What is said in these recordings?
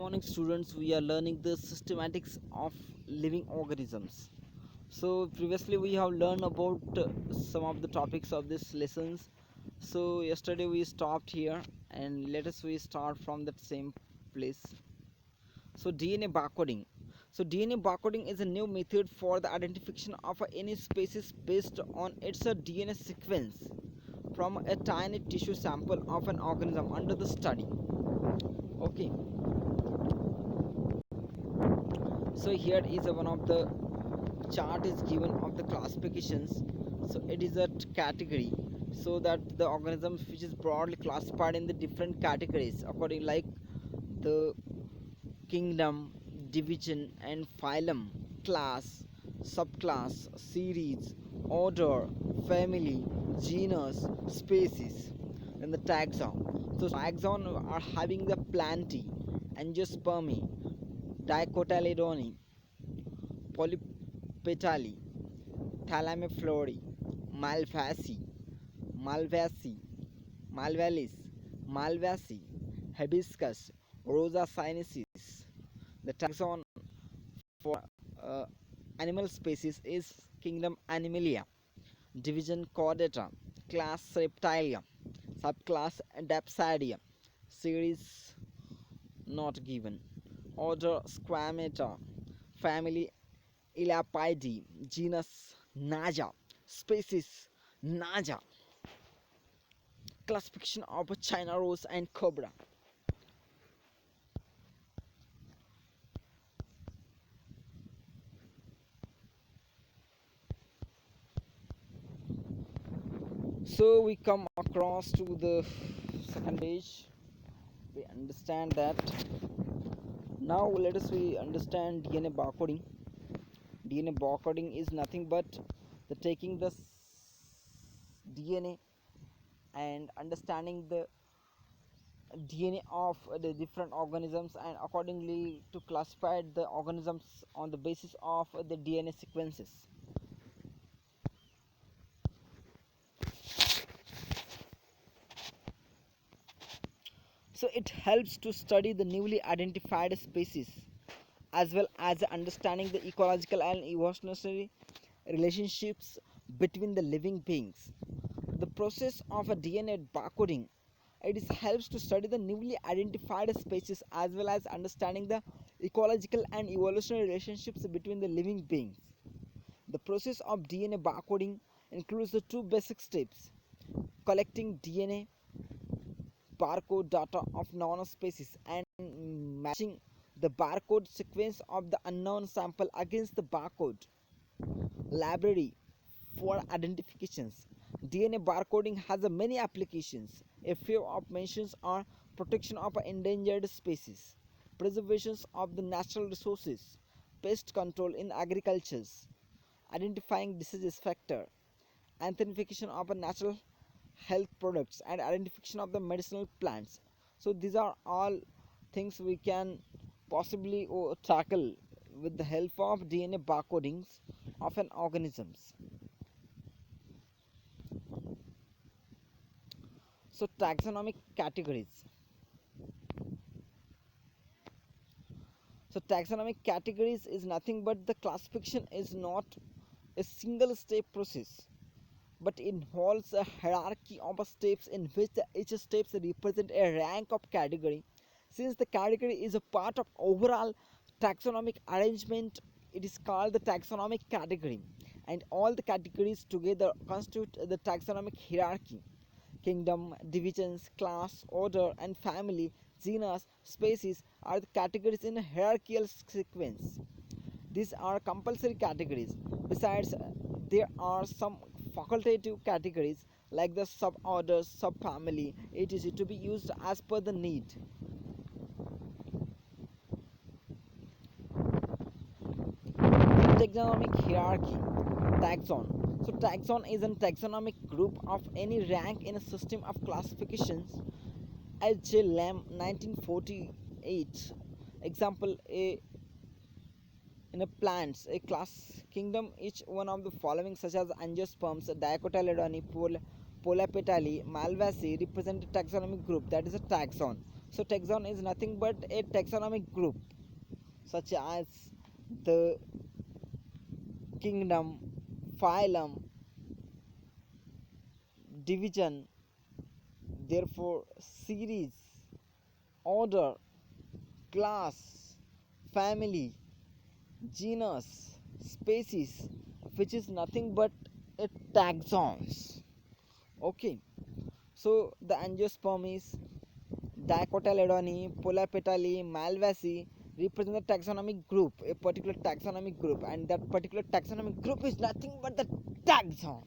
morning, students. We are learning the systematics of living organisms. So previously we have learned about some of the topics of this lessons. So yesterday we stopped here, and let us we start from that same place. So DNA barcoding. So DNA barcoding is a new method for the identification of any species based on its DNA sequence from a tiny tissue sample of an organism under the study. Okay, so here is one of the chart is given of the classifications. So it is a category, so that the organisms which is broadly classified in the different categories according like the kingdom, division and phylum, class, subclass, series, order, family, genus, species, and the taxon. So taxon are having the plantae, angiospermae, dicotyledone, polypetalae, Thalamiflorae, Malvaceae, Malvaceae, Malvalis, Malvaceae, Hibiscus, Rosa sinensis. The taxon for uh, animal species is kingdom Animalia, division Chordata, class Reptilia, subclass Dapsidia, series not given, order Squamata, family Elapidae, genus Naja, species Naja, classification of China rose and cobra. So we come across to the second page. We understand that now let us we understand DNA barcoding. DNA barcoding is nothing but the taking the DNA and understanding the DNA of the different organisms and accordingly to classify the organisms on the basis of the DNA sequences. So it helps to study the newly identified species as well as understanding the ecological and evolutionary relationships between the living beings. The process of a DNA barcoding, it is helps to study the newly identified species as well as understanding the ecological and evolutionary relationships between the living beings. The process of DNA barcoding includes the two basic steps: collecting DNA barcode data of known species and matching the barcode sequence of the unknown sample against the barcode library for identifications. DNA barcoding has a many applications. A few of mentions are protection of endangered species, preservation of the natural resources, pest control in agriculture, identifying disease factor, identification of a natural health products and identification of the medicinal plants. So these are all things we can possibly tackle with the help of DNA barcodings of an organisms. So taxonomic categories. So taxonomic categories is nothing but the classification is not a single step process, but involves a hierarchy of steps in which each steps represent a rank of category. Since the category is a part of overall taxonomic arrangement, it is called the taxonomic category, and all the categories together constitute the taxonomic hierarchy. Kingdom, divisions, class, order, and family, genus, species are the categories in a hierarchical sequence. These are compulsory categories. Besides, there are some facultative categories like the suborders, subfamily, etc. to be used as per the need. Taxonomic hierarchy. Taxon. So taxon is a taxonomic group of any rank in a system of classifications. H. J. Lamb, 1948. Example: a in a plants, a class kingdom, each one of the following such as angiosperms, dicotyledone, polypetalae, malvaceae represent a taxonomic group, that is a taxon. So taxon is nothing but a taxonomic group such as the kingdom, phylum, division, therefore series, order, class, family, genus, species, which is nothing but a taxons. Okay, so the angiosperms, Dicotyledone, Polapetale, Malvaceae represent the taxonomic group, a particular taxonomic group, and that particular taxonomic group is nothing but the taxon.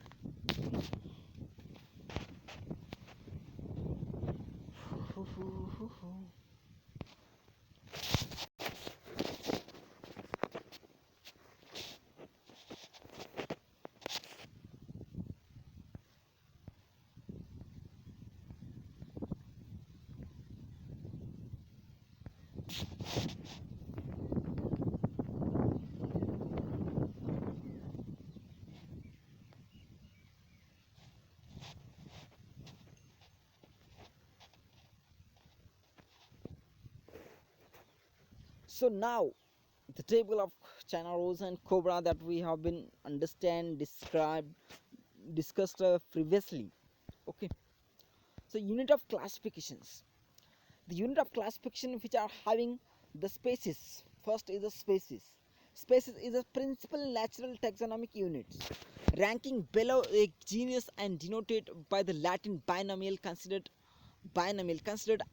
So now the table of China rose and cobra that we have been understand, described, discussed previously. Okay, so unit of classifications. The unit of classification which are having the species. First is the species. Species is a principal natural taxonomic unit, ranking below a genus and denoted by the Latin binomial considered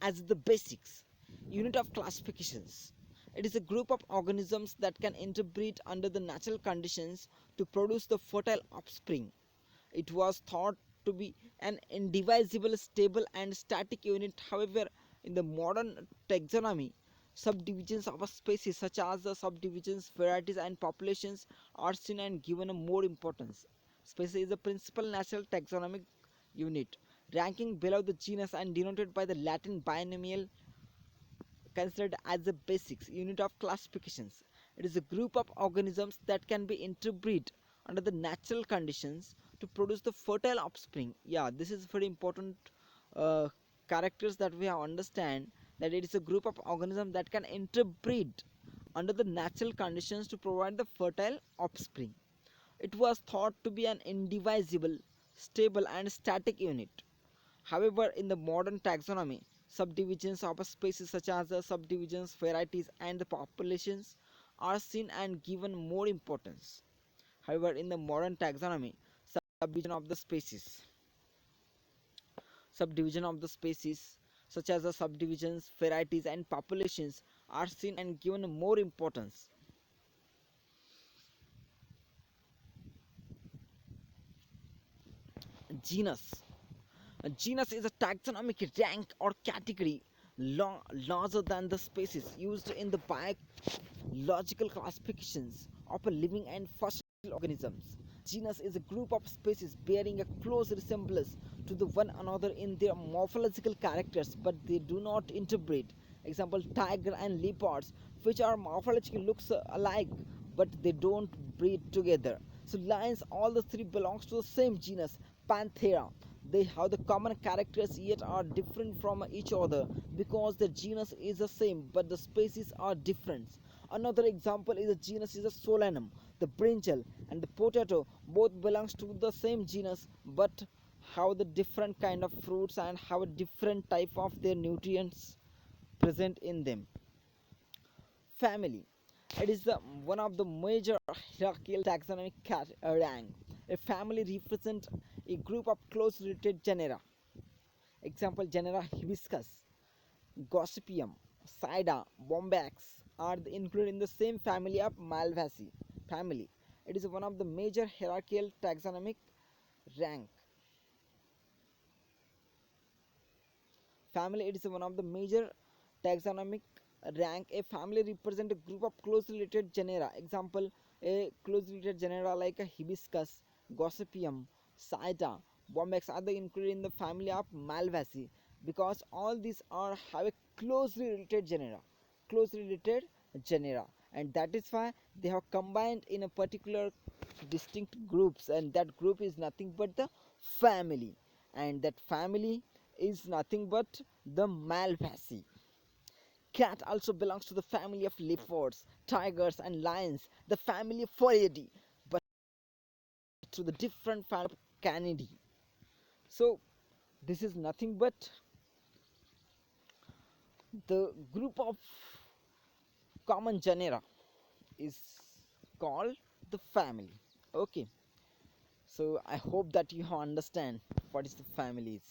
as the basics. Unit of classifications. It is a group of organisms that can interbreed under the natural conditions to produce the fertile offspring. It was thought to be an indivisible, stable, and static unit. However, in the modern taxonomy, subdivisions of a species, such as the subdivisions, varieties, and populations, are seen and given a more importance. Species is the principal natural taxonomic unit, ranking below the genus and denoted by the Latin binomial considered as the basics unit of classifications. It is a group of organisms that can be interbreed under the natural conditions to produce the fertile offspring. Yeah, this is very important uh, characters that we have understand, that it is a group of organisms that can interbreed under the natural conditions to provide the fertile offspring. It was thought to be an indivisible, stable, and static unit. However, in the modern taxonomy, subdivisions of a species, such as the subdivisions, varieties, and the populations, are seen and given more importance. However, in the modern taxonomy, subdivision of the species, subdivision of the species, such as the subdivisions, varieties, and populations, are seen and given more importance. Genus. A genus is a taxonomic rank or category larger than the species used in the biological classifications of a living and fossil organisms. Genus is a group of species bearing a close resemblance to the one another in their morphological characters, but they do not interbreed. Example: tiger and leopards, which are morphologically looks alike, but they don't breed together. So lions, all the three belongs to the same genus, Panthera. They have the common characters yet are different from each other because the genus is the same but the species are different. Another example is the genus is a solanum, the brinjal and the potato both belongs to the same genus but have the different kind of fruits and have a different type of their nutrients present in them. Family. It is the one of the major hierarchical taxonomic rank. A family represents a group of close related genera. Example: genera Hibiscus, Gossypium, Sida, Bombax are included in the same family of Malvaceae family. It is one of the major hierarchical taxonomic rank. Family, it is one of the major taxonomic rank. A family represents a group of close related genera. Example: a close related genera like a Hibiscus, Gossypium, Sida, Bombax are included in the family of Malvaceae because all these are have a closely related genera, and that is why they have combined in a particular distinct groups, and that group is nothing but the family, and that family is nothing but the Malvaceae. Cat also belongs to the family of leopards, tigers, and lions, the family of Felidae, but to the different family of Canidae. So this is nothing but the group of common genera is called the family. Okay, so I hope that you understand what is the families.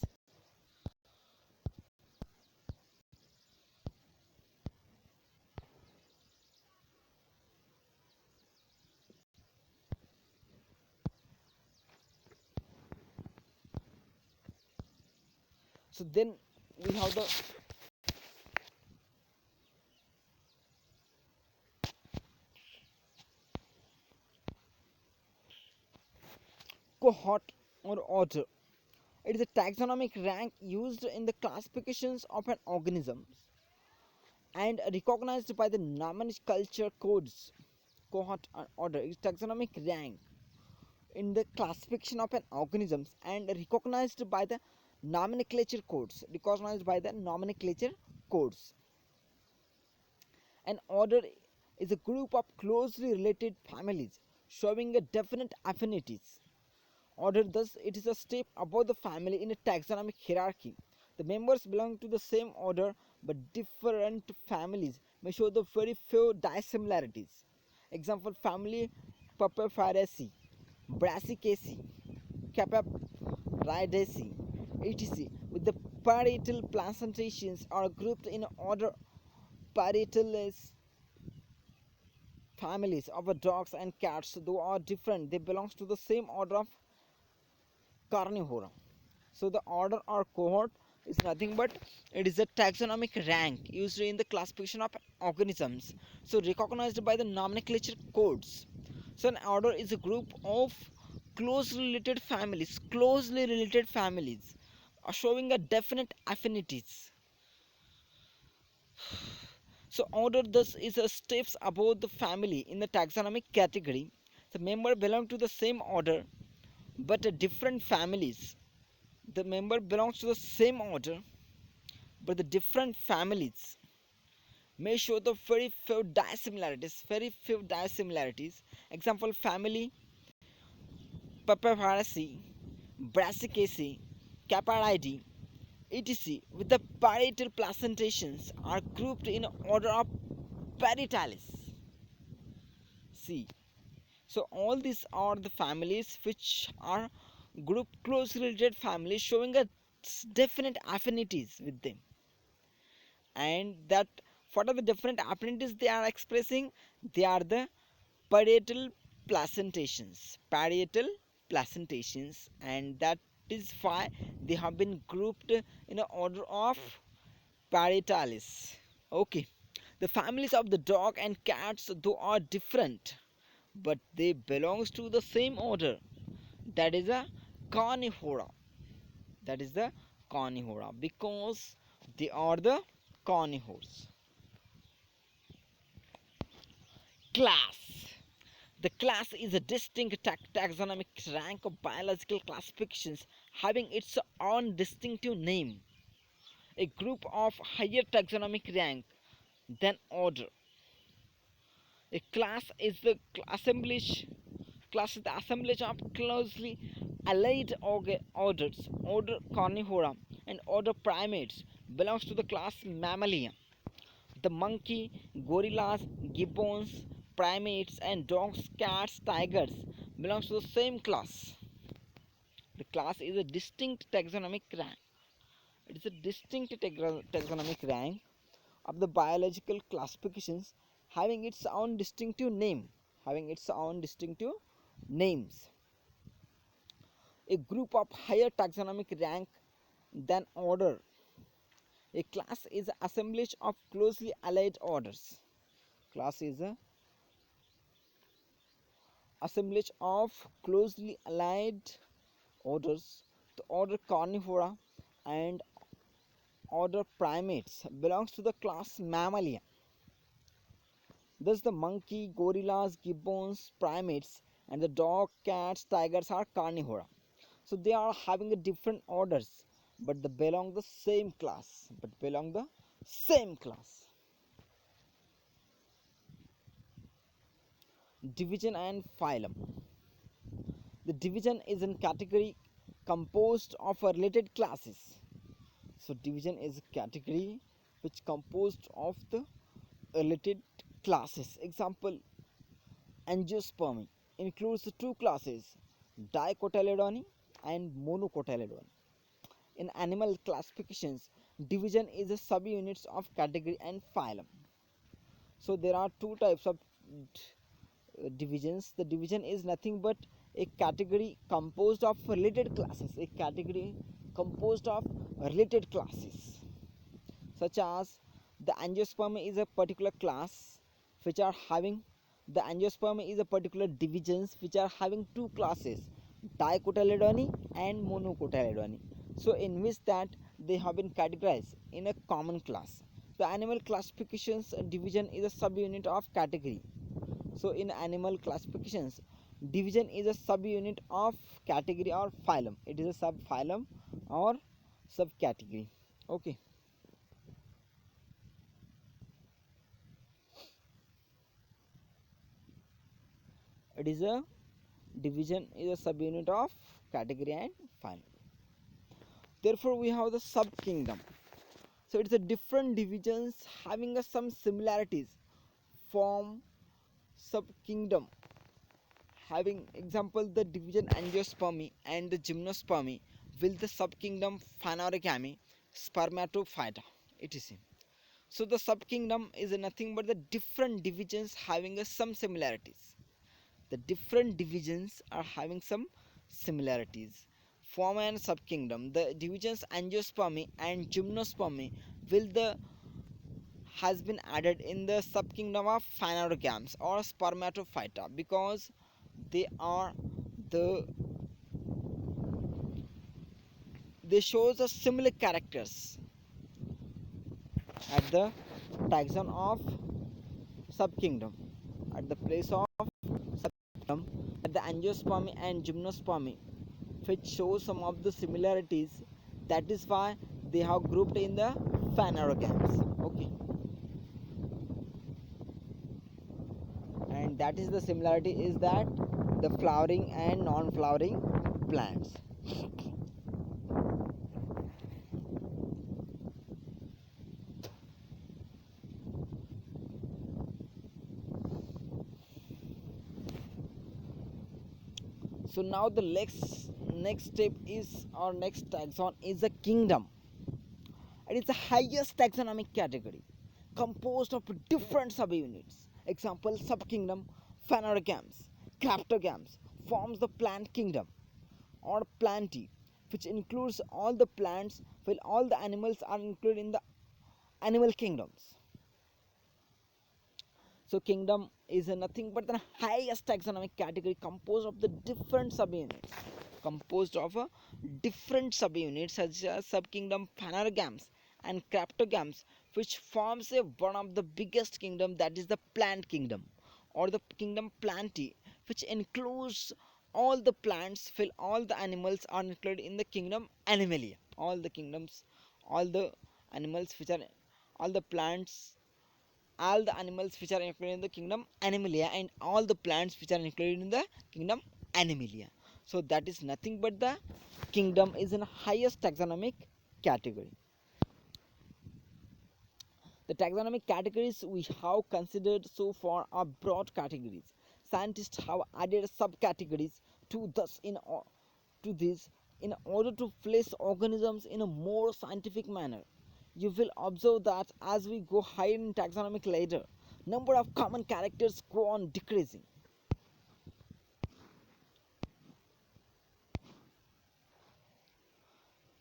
So then we have the cohort or order. It is a taxonomic rank used in the classifications of an organism and recognized by the nomenclature codes. Cohort or order is taxonomic rank in the classification of an organisms and recognized by the nomenclature codes. Recognized by the nomenclature codes. An order is a group of closely related families showing a definite affinities. Order, thus, it is a step above the family in a taxonomic hierarchy. The members belong to the same order but different families may show the very few dissimilarities. Example: family Papapharaceae, Brassicaceae, Capapridaceae, etc. With the parietal placentations are grouped in order Parietales families of dogs and cats, though are different, they belong to the same order of Carnivora. So the order or cohort is nothing but it is a taxonomic rank used in the classification of organisms. So recognized by the nomenclature codes. So an order is a group of closely related families, showing a definite affinities. So order thus is a steps above the family in the taxonomic category. The member belong to the same order but different families. The member belongs to the same order but the different families may show the very few dissimilarities. Example: family Papaveracea, Brassicaceae, Caparidae, etc. with the parietal placentations are grouped in order of Parietalis. See, so all these are the families which are group closely related families showing a definite affinities with them, and that what are the different affinities they are expressing? They are the parietal placentations, and that is why they have been grouped in an order of Parietalis. Okay, the families of the dog and cats though are different, but they belongs to the same order. That is a carnivora. That is the carnivora because they are the carnivores. Class. The class is a distinct taxonomic rank of biological classifications having its own distinctive name. A group of higher taxonomic rank than order. A class is the assemblage of closely allied orders. Order Carnivora and order Primates belongs to the class Mammalia. The monkey, gorillas, gibbons, primates, and dogs, cats, tigers belongs to the same class. The class is a distinct taxonomic rank. It is a distinct taxonomic rank of the biological classifications having its own distinctive name. Having its own distinctive names. A group of higher taxonomic rank than order. A class is an assemblage of closely allied orders. Class is a assemblage of closely allied orders. The order Carnivora and order Primates belongs to the class Mammalia. Thus the monkey, gorillas, gibbons, primates and the dog, cats, tigers are carnivora. So they are having a different orders but they belong the same class. Division and phylum. The division is a category composed of related classes. So division is a category which composed of the related classes. Example, angiospermy includes the two classes, dicotyledony and monocotyledony. In animal classifications, division is a subunits of category and phylum. So there are two types of divisions. The division is nothing but a category composed of related classes, a category composed of related classes, such as the angiosperm is a particular class which are having the angiosperm is a particular divisions which are having two classes, dicotyledony and monocotyledony, so in which that they have been categorized in a common class. The animal classifications division is a subunit of category. So in animal classifications, division is a subunit of category or phylum. It is a subphylum or subcategory. Okay. It is a division is a subunit of category and phylum. Therefore, we have the subkingdom. So it's a different divisions having a some similarities form subkingdom. Having example the division angiospermy and the gymnospermy will the subkingdom phanerogamy, spermatophyta, etc. So the subkingdom is nothing but the different divisions having some similarities. The different divisions are having some similarities. Form and subkingdom. The divisions angiospermy and gymnospermy will the has been added in the subkingdom of phanerogams or spermatophyta because they are the they shows a similar characters at the taxon of subkingdom, at the place of subkingdom, at the angiospermy and gymnospermy which show some of the similarities. That is why they have grouped in the phanerogams. Okay, and that is the similarity is that the flowering and non-flowering plants. So now the next step is our next taxon is a kingdom. It is the highest taxonomic category composed of different subunits. Example, subkingdom phanerogams, cryptogams forms the plant kingdom or plantae, which includes all the plants while all the animals are included in the animal kingdoms. So kingdom is nothing but the highest taxonomic category composed of the different subunits, composed of a different subunits such as subkingdom phanerogams and cryptogams, which forms a one of the biggest kingdom, that is the plant kingdom or the kingdom plantae, which includes all the plants while all the animals are included in the kingdom animalia. All the kingdoms, all the animals which are all the plants, all the animals which are included in the kingdom animalia and all the plants which are included in the kingdom animalia. So that is nothing but the kingdom is in highest taxonomic category. The taxonomic categories we have considered so far are broad categories. Scientists have added subcategories to this to this in order to place organisms in a more scientific manner. You will observe that as we go higher in taxonomic ladder, number of common characters go on decreasing.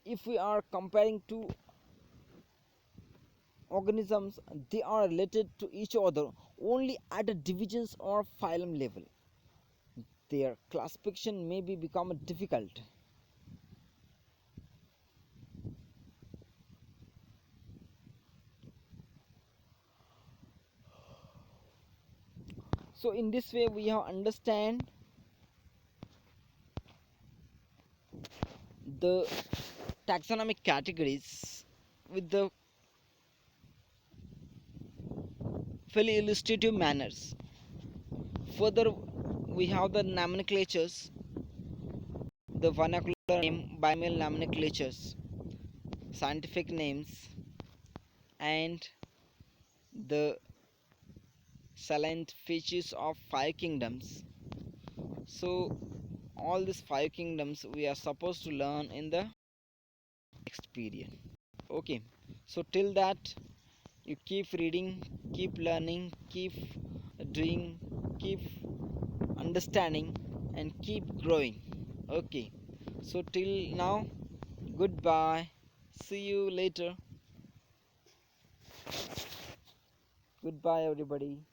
If we are comparing two organisms, they are related to each other only at a divisions or phylum level. Their classification may be become difficult. So in this way we have understand the taxonomic categories with the fairly illustrative manners. Further, we have the nomenclatures, the vernacular name, binomial nomenclatures, scientific names, and the salient features of five kingdoms. So all these five kingdoms we are supposed to learn in the next period. Okay, so till that, you keep reading, keep learning, keep doing, keep understanding, and keep growing. Okay, so till now, goodbye, see you later. Goodbye everybody.